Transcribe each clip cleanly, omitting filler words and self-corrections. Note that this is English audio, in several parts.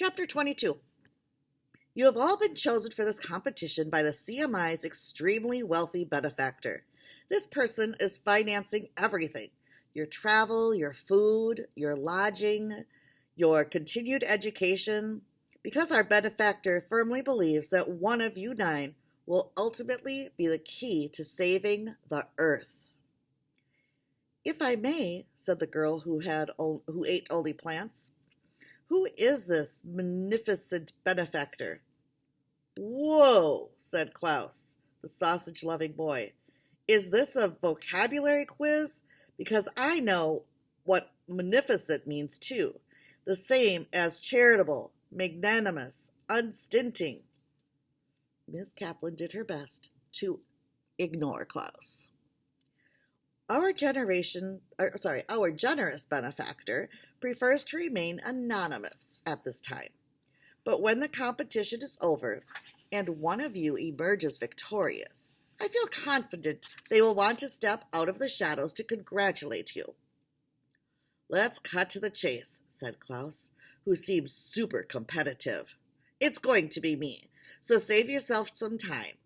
Chapter 22. You have all been chosen for this competition by the CMI's extremely wealthy benefactor. This person is financing everything: your travel, your food, your lodging, your continued education, because our benefactor firmly believes that one of you 9 will ultimately be the key to saving the earth. If I may, said the girl who ate only plants, who is this magnificent benefactor? Whoa, said Klaus, the sausage-loving boy. Is this a vocabulary quiz? Because I know what magnificent means too. The same as charitable, magnanimous, unstinting. Miss Kaplan did her best to ignore Klaus. Our generous benefactor prefers to remain anonymous at this time. But when the competition is over and one of you emerges victorious, I feel confident they will want to step out of the shadows to congratulate you. Let's cut to the chase, said Klaus, who seemed super competitive. It's going to be me, so save yourself some time.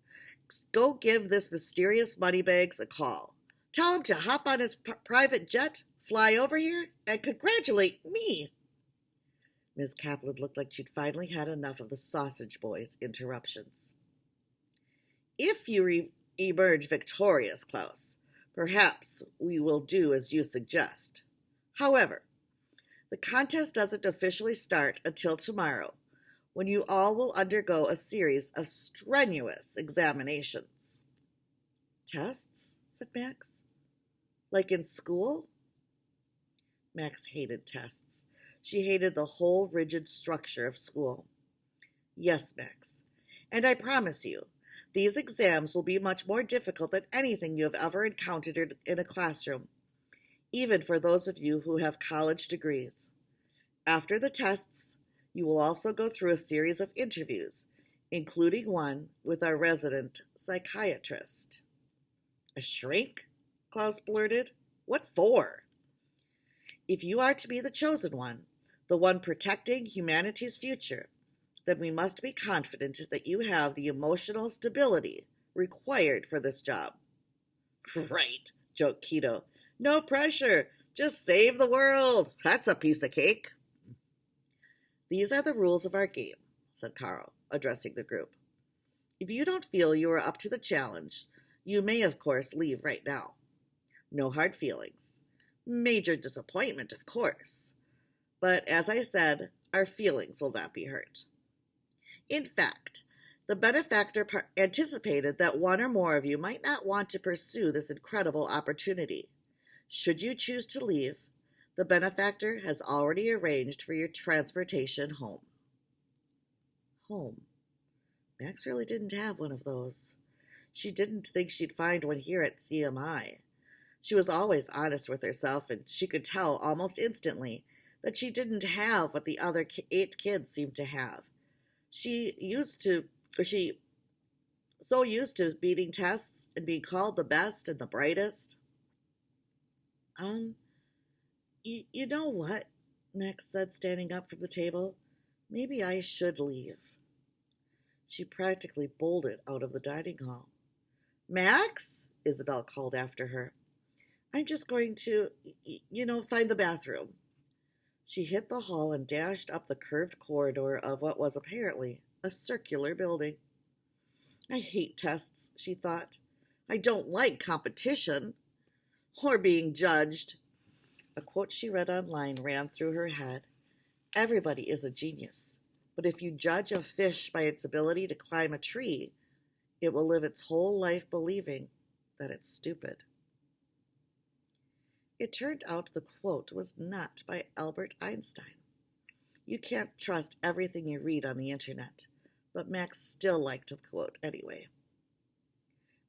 Go give this mysterious moneybags a call. Tell him to hop on his private jet, fly over here, and congratulate me. Miss Kaplan looked like she'd finally had enough of the sausage boy's interruptions. If you emerge victorious, Klaus, perhaps we will do as you suggest. However, the contest doesn't officially start until tomorrow, when you all will undergo a series of strenuous examinations. Tests? Said Max. Like in school? Max hated tests. She hated the whole rigid structure of school. Yes, Max, and I promise you, these exams will be much more difficult than anything you have ever encountered in a classroom, even for those of you who have college degrees. After the tests, you will also go through a series of interviews, including one with our resident psychiatrist. A shrink? Klaus blurted. What for? If you are to be the chosen one, the one protecting humanity's future, then we must be confident that you have the emotional stability required for this job. Right, joked Keto. No pressure. Just save the world. That's a piece of cake. These are the rules of our game, said Carl, addressing the group. If you don't feel you are up to the challenge, you may, of course, leave right now. No hard feelings. Major disappointment, of course. But as I said, our feelings will not be hurt. In fact, the benefactor anticipated that one or more of you might not want to pursue this incredible opportunity. Should you choose to leave, the benefactor has already arranged for your transportation home. Home. Max really didn't have one of those. She didn't think she'd find one here at CMI. She was always honest with herself, and she could tell almost instantly that she didn't have what the other 8 kids seemed to have. She so used to beating tests and being called the best and the brightest. You know what? Max said, standing up from the table. Maybe I should leave. She practically bolted out of the dining hall. Max? Isabel called after her. I'm just going to, find the bathroom. She hit the hall and dashed up the curved corridor of what was apparently a circular building. I hate tests, she thought. I don't like competition or being judged. A quote she read online ran through her head. Everybody is a genius, but if you judge a fish by its ability to climb a tree, it will live its whole life believing that it's stupid. It turned out the quote was not by Albert Einstein. You can't trust everything you read on the internet, but Max still liked the quote anyway.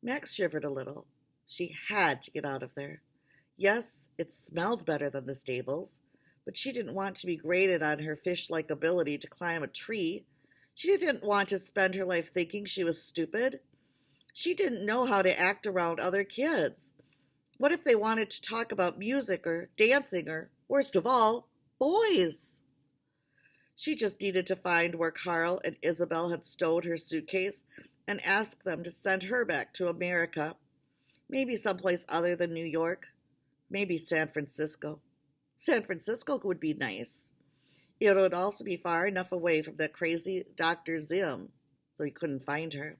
Max shivered a little. She had to get out of there. Yes, it smelled better than the stables, but she didn't want to be graded on her fish-like ability to climb a tree. She didn't want to spend her life thinking she was stupid. She didn't know how to act around other kids. What if they wanted to talk about music or dancing or, worst of all, boys? She just needed to find where Carl and Isabel had stowed her suitcase and ask them to send her back to America, maybe someplace other than New York, maybe San Francisco. San Francisco would be nice. It would also be far enough away from that crazy Dr. Zim so he couldn't find her.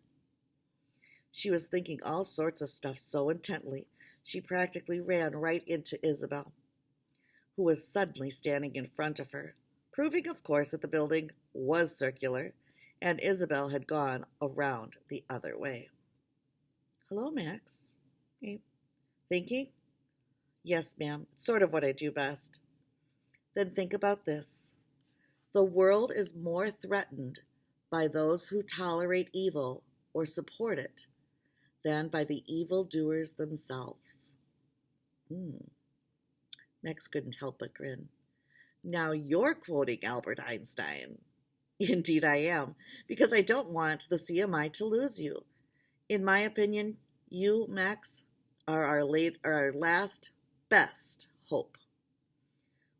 She was thinking all sorts of stuff so intently, she practically ran right into Isabel, who was suddenly standing in front of her, proving, of course, that the building was circular, and Isabel had gone around the other way. Hello, Max. Hey, thinking? Yes, ma'am. It's sort of what I do best. Then think about this. The world is more threatened by those who tolerate evil or support it than by the evildoers themselves. Max couldn't help but grin. Now you're quoting Albert Einstein. Indeed I am, because I don't want the CMI to lose you. In my opinion, you, Max, are our last best hope.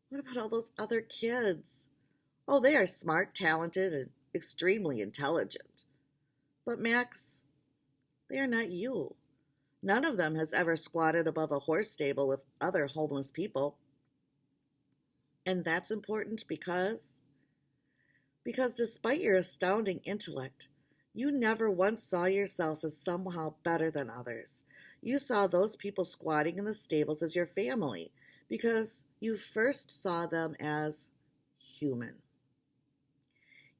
What about all those other kids? Oh, they are smart, talented, and extremely intelligent. But Max, they are not you. None of them has ever squatted above a horse stable with other homeless people. And that's important because despite your astounding intellect, you never once saw yourself as somehow better than others. You saw those people squatting in the stables as your family because you first saw them as human.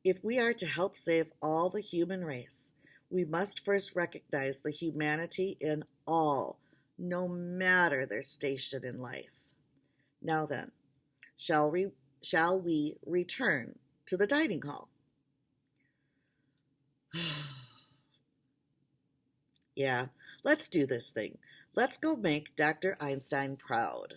If we are to help save all the human race, we must first recognize the humanity in all, no matter their station in life. Now then, shall we return to the dining hall? Yeah, let's do this thing. Let's go make Dr. Einstein proud.